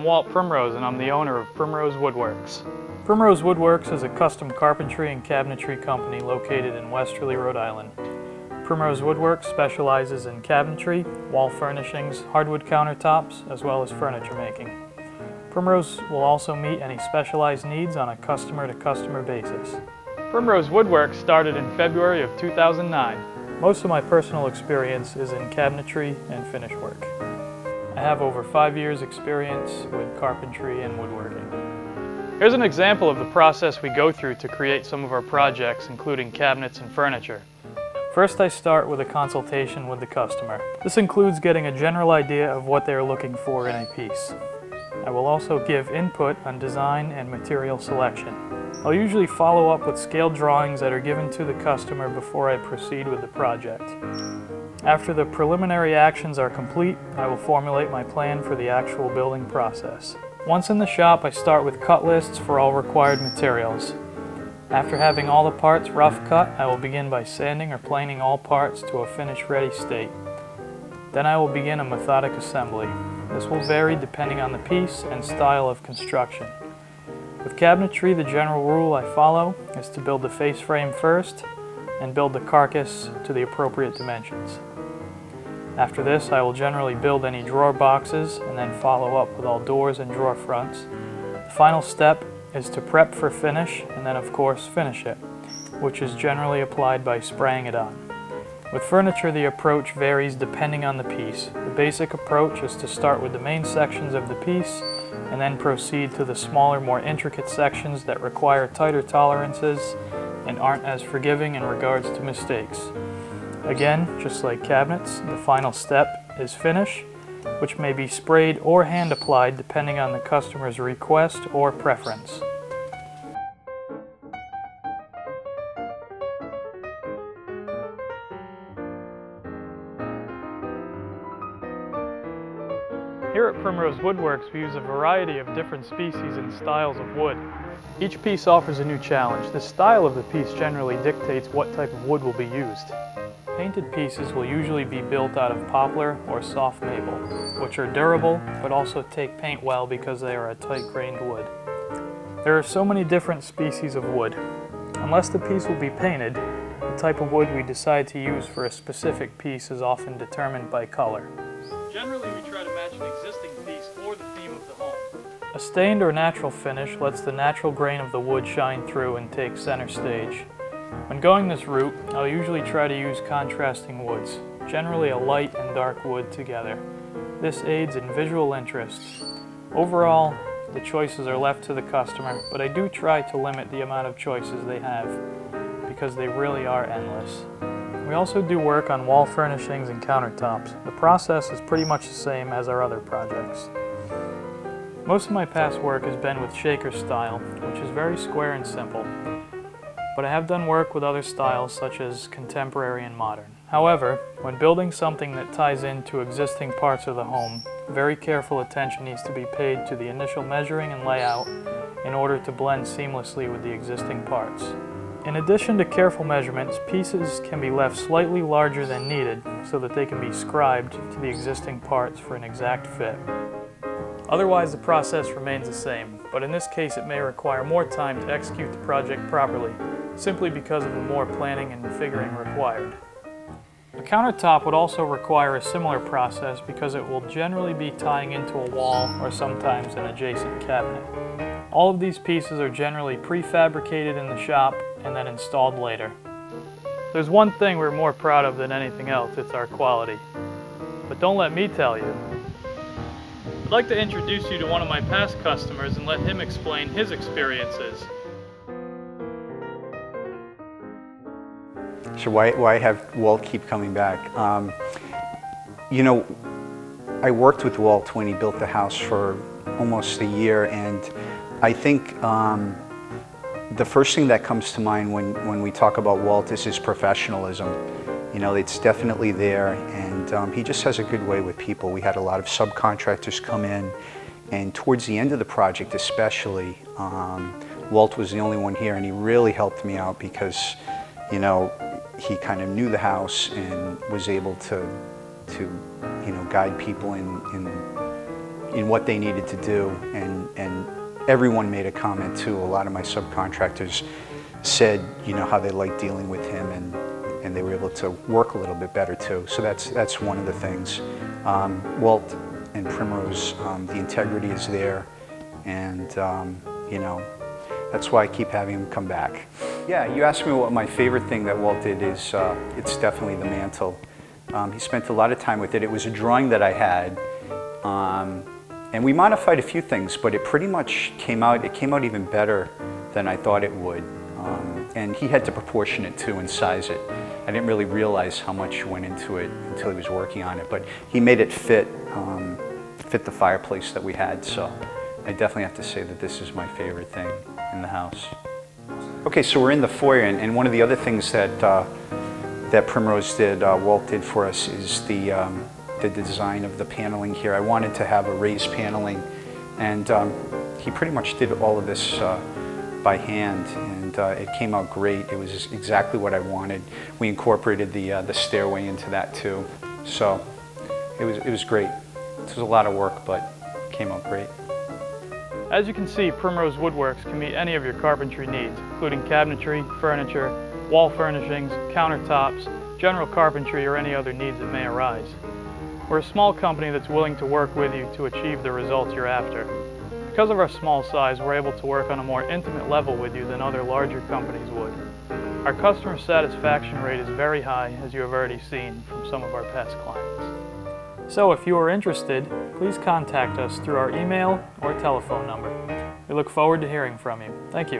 Walt Primrose and I'm the owner of Primrose Woodworks. Primrose Woodworks is a custom carpentry and cabinetry company located in Westerly, Rhode Island. Primrose Woodworks specializes in cabinetry, wall furnishings, hardwood countertops, as well as furniture making. Primrose will also meet any specialized needs on a customer-to-customer basis. Primrose Woodworks started in February of 2009. Most of my personal experience is in cabinetry and finish work. I have over 5 years experience with carpentry and woodworking. Here's an example of the process we go through to create some of our projects, including cabinets and furniture. First, I start with a consultation with the customer. This includes getting a general idea of what they are looking for in a piece. I will also give input on design and material selection. I'll usually follow up with scale drawings that are given to the customer before I proceed with the project. After the preliminary actions are complete, I will formulate my plan for the actual building process. Once in the shop, I start with cut lists for all required materials. After having all the parts rough cut, I will begin by sanding or planing all parts to a finish-ready state. Then I will begin a methodic assembly. This will vary depending on the piece and style of construction. With cabinetry, the general rule I follow is to build the face frame first and build the carcass to the appropriate dimensions. After this, I will generally build any drawer boxes and then follow up with all doors and drawer fronts. The final step is to prep for finish and then of course finish it, which is generally applied by spraying it on. With furniture, the approach varies depending on the piece. The basic approach is to start with the main sections of the piece and then proceed to the smaller, more intricate sections that require tighter tolerances and aren't as forgiving in regards to mistakes. Again, just like cabinets, the final step is finish, which may be sprayed or hand applied depending on the customer's request or preference. Here at Primrose Woodworks, we use a variety of different species and styles of wood. Each piece offers a new challenge. The style of the piece generally dictates what type of wood will be used. Painted pieces will usually be built out of poplar or soft maple, which are durable but also take paint well because they are a tight-grained wood. There are so many different species of wood. Unless the piece will be painted, the type of wood we decide to use for a specific piece is often determined by color. Generally, we try to match an existing piece or the theme of the home. A stained or natural finish lets the natural grain of the wood shine through and take center stage. When going this route, I'll usually try to use contrasting woods, generally a light and dark wood together. This aids in visual interest. Overall, the choices are left to the customer, but I do try to limit the amount of choices they have, because they really are endless. We also do work on wall furnishings and countertops. The process is pretty much the same as our other projects. Most of my past work has been with shaker style, which is very square and simple. But I have done work with other styles such as contemporary and modern. However, when building something that ties into existing parts of the home, very careful attention needs to be paid to the initial measuring and layout in order to blend seamlessly with the existing parts. In addition to careful measurements, pieces can be left slightly larger than needed so that they can be scribed to the existing parts for an exact fit. Otherwise, the process remains the same, but in this case it may require more time to execute the project properly, simply because of the more planning and figuring required. A countertop would also require a similar process because it will generally be tying into a wall or sometimes an adjacent cabinet. All of these pieces are generally prefabricated in the shop and then installed later. There's one thing we're more proud of than anything else, it's our quality. But don't let me tell you. I'd like to introduce you to one of my past customers and let him explain his experiences. So why have Walt keep coming back? You know, I worked with Walt when he built the house for almost a year, and I think the first thing that comes to mind when we talk about Walt is his professionalism. You know, it's definitely there, and he just has a good way with people. We had a lot of subcontractors come in, and towards the end of the project especially, Walt was the only one here, and he really helped me out because, you know, he kind of knew the house and was able to you know, guide people in in what they needed to do, and everyone made a comment too. A lot of my subcontractors said, you know, how they liked dealing with him, and they were able to work a little bit better too. So that's one of the things. Walt and Primrose, the integrity is there, and you know, that's why I keep having him come back. Yeah, you asked me what my favorite thing that Walt did is, it's definitely the mantle. He spent a lot of time with it. It was a drawing that I had, and we modified a few things, but it pretty much came out even better than I thought it would. And he had to proportion it too and size it. I didn't really realize how much went into it until he was working on it, but he made it fit the fireplace that we had, so I definitely have to say that this is my favorite thing in the house. Okay, so we're in the foyer, and one of the other things that that Primrose did, Walt did for us, is the design of the paneling here. I wanted to have a raised paneling, and he pretty much did all of this by hand, and it came out great. It was exactly what I wanted. We incorporated the stairway into that too, so it was great. This was a lot of work, but it came out great. As you can see, Primrose Woodworks can meet any of your carpentry needs, including cabinetry, furniture, wall furnishings, countertops, general carpentry, or any other needs that may arise. We're a small company that's willing to work with you to achieve the results you're after. Because of our small size, we're able to work on a more intimate level with you than other larger companies would. Our customer satisfaction rate is very high, as you have already seen from some of our past clients. So if you are interested, please contact us through our email or telephone number. We look forward to hearing from you. Thank you.